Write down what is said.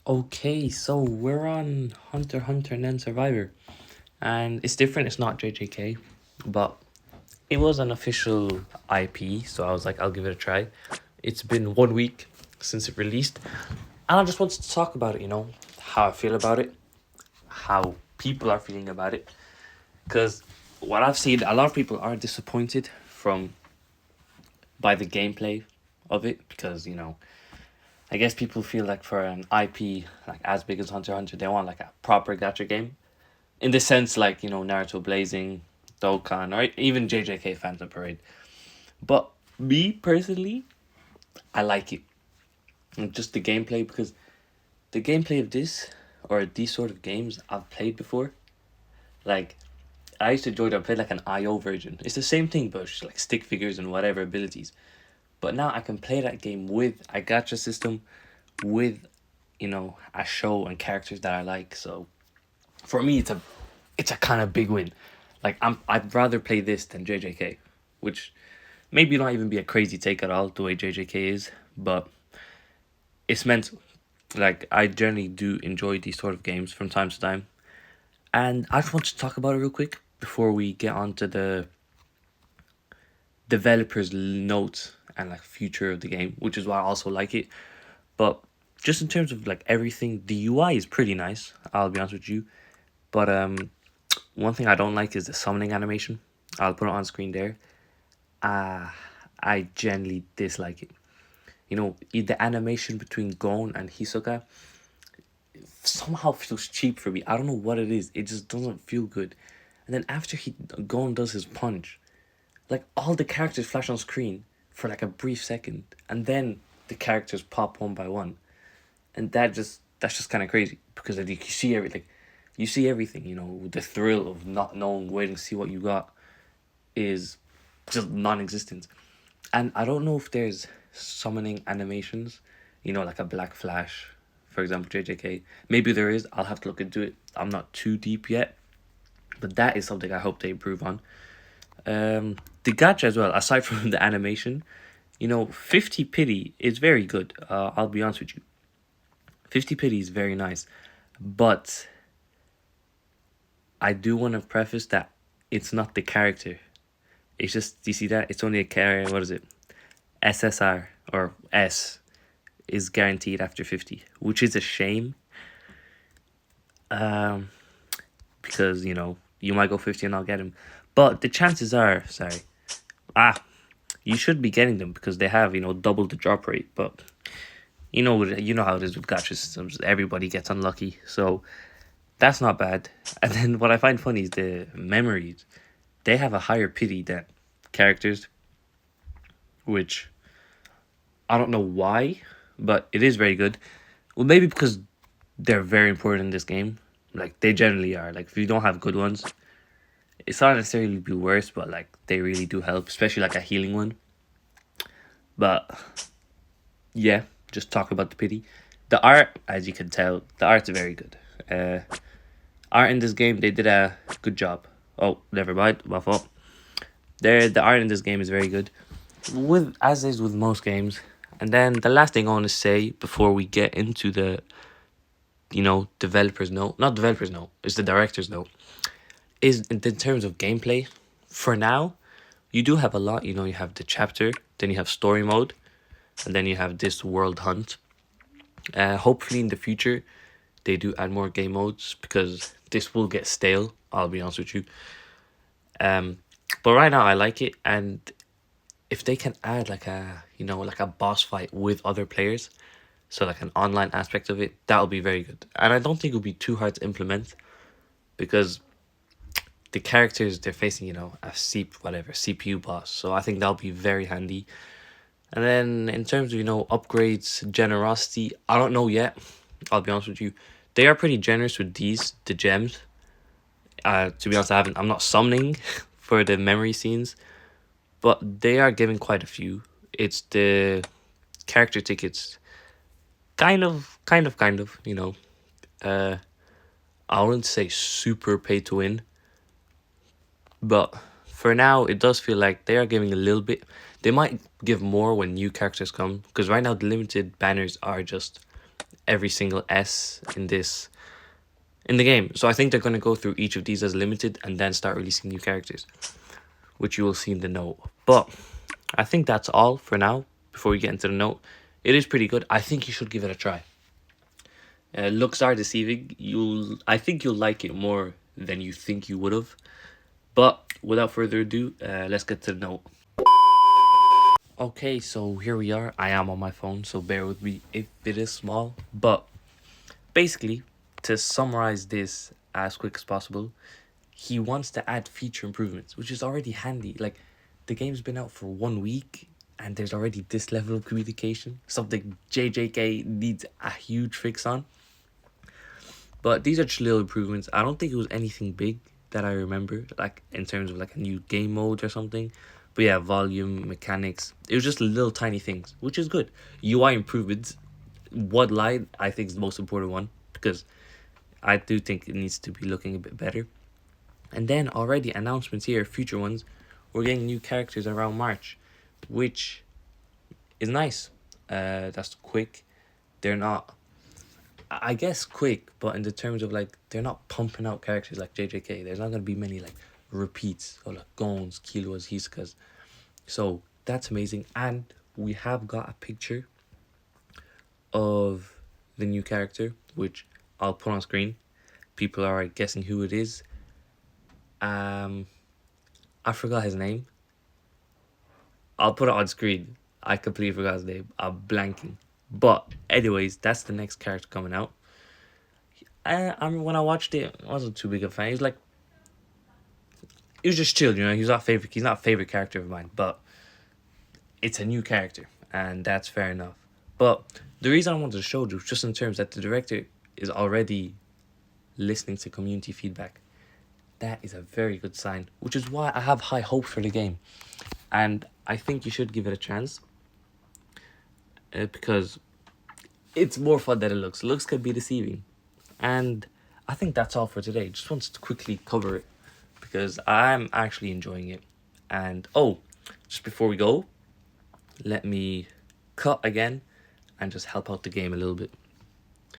Okay, so we're on Hunter x Hunter and then Survivor. And it's different, it's not JJK, but it was an official IP, so I was like, I'll give it a try. It's been 1 week since it released, and I just wanted to talk about it, how I feel about it, how people are feeling about it. Because what I've seen, a lot of people are disappointed by the gameplay of it, because, I guess people feel like for an IP like as big as Hunter x Hunter, they want like a proper gacha game. In the sense like, Naruto Blazing, Dokkan, or even JJK Phantom Parade. But me personally, I like it. And just the gameplay, because the gameplay of this or these sort of games I've played before. Like I used to enjoy it. I played like an IO version. It's the same thing, but just like stick figures and whatever abilities. But now I can play that game with a gacha system, with a show and characters that I like. So for me, it's a kind of big win. Like I'd rather play this than JJK, which maybe not even be a crazy take at all the way JJK is, but it's meant like I generally do enjoy these sort of games from time to time. And I just want to talk about it real quick before we get on to the developers' notes and like future of the game, which is why I also like it. But just in terms of like everything, the UI is pretty nice. I'll be honest with you. But one thing I don't like is the summoning animation. I'll put it on screen there. Uh, I generally dislike it. The animation between Gon and Hisoka somehow feels cheap for me. I don't know what it is. It just doesn't feel good. And then after Gon does his punch, like all the characters flash on screen for like a brief second, and then the characters pop one by one, and that's just kind of crazy because like, you see everything. The thrill of not knowing, waiting to see what you got is just non-existent. And I don't know if there's summoning animations, like a Black Flash, for example, JJK. Maybe there is. I'll have to look into it. I'm not too deep yet, but that is something I hope they improve on. The gacha as well. Aside from the animation, 50 pity is very good. I'll be honest with you. 50 pity is very nice, but I do want to preface that it's not the character. It's just, you see that? It's only a character. What is it? SSR or S is guaranteed after 50, which is a shame. Um, because, you might go 50 and I'll get him. But the chances are, sorry, you should be getting them because they have, double the drop rate. But you know how it is with gacha systems. Everybody gets unlucky. So that's not bad. And then what I find funny is the memories. They have a higher pity than characters, which I don't know why, but it is very good. Well, maybe because they're very important in this game. Like they generally are. Like if you don't have good ones, it's not necessarily be worse, but like they really do help, especially like a healing one. But yeah, just talk about the pity. The art, as you can tell, the art's very good. Uh, art in this game, they did a good job. Oh, never mind, my fault. The art in this game is very good, with as is with most games. And then the last thing I want to say before we get into the developers note, not developers note, it's the directors note, is in terms of gameplay. For now, you do have a lot. You have the chapter, then you have story mode, and then you have this world hunt. Hopefully in the future, they do add more game modes because this will get stale. I'll be honest with you. Um, but right now I like it, and if they can add like a boss fight with other players, so like an online aspect of it, that'll be very good. And I don't think it'll be too hard to implement because the characters they're facing, a CPU boss. So I think that'll be very handy. And then in terms of upgrades, generosity, I don't know yet. I'll be honest with you, they are pretty generous with the gems. To be honest, I'm not summoning for the memory scenes, but they are giving quite a few. It's the character tickets, kind of. Uh, I wouldn't say super pay to win, but for now, it does feel like they are giving a little bit. They might give more when new characters come, because right now the limited banners are just every single S in the game. So I think they're going to go through each of these as limited and then start releasing new characters, which you will see in the note. But I think that's all for now. Before we get into the note, it is pretty good. I think you should give it a try. Looks are deceiving. I think you'll like it more than you think you would have. But without further ado, let's get to the note. Okay, so here we are. I am on my phone, so bear with me if it is small. But basically, to summarize this as quick as possible, he wants to add feature improvements, which is already handy. Like, the game's been out for 1 week and there's already this level of communication, something JJK needs a huge fix on. But these are just little improvements. I don't think it was anything big that I remember, like in terms of like a new game mode or something. But yeah, volume, mechanics, it was just little tiny things, which is good. UI improvements, what line I think is the most important one, because I do think it needs to be looking a bit better. And then already announcements here, future ones. We're getting new characters around March, which is nice. That's quick. They're not, I guess, quick, but in the terms of like, they're not pumping out characters like JJK. There's not going to be many like repeats or like Gons, Killuas, Hiskas. So that's amazing. And we have got a picture of the new character, which I'll put on screen. People are guessing who it is. I forgot his name. I'll put it on screen. I completely forgot his name. I'm blanking. But anyways, that's the next character coming out. I mean, when I watched it, I wasn't too big a fan. He was just chill, you know. He's not a favorite character of mine, but it's a new character, and that's fair enough. But the reason I wanted to show you, just in terms that the director is already listening to community feedback, that is a very good sign, which is why I have high hopes for the game. And I think you should give it a chance, because it's more fun than it looks. Looks can be deceiving. And I think that's all for today. Just wanted to quickly cover it because I'm actually enjoying it. And oh, just before we go, let me cut again and just help out the game a little bit.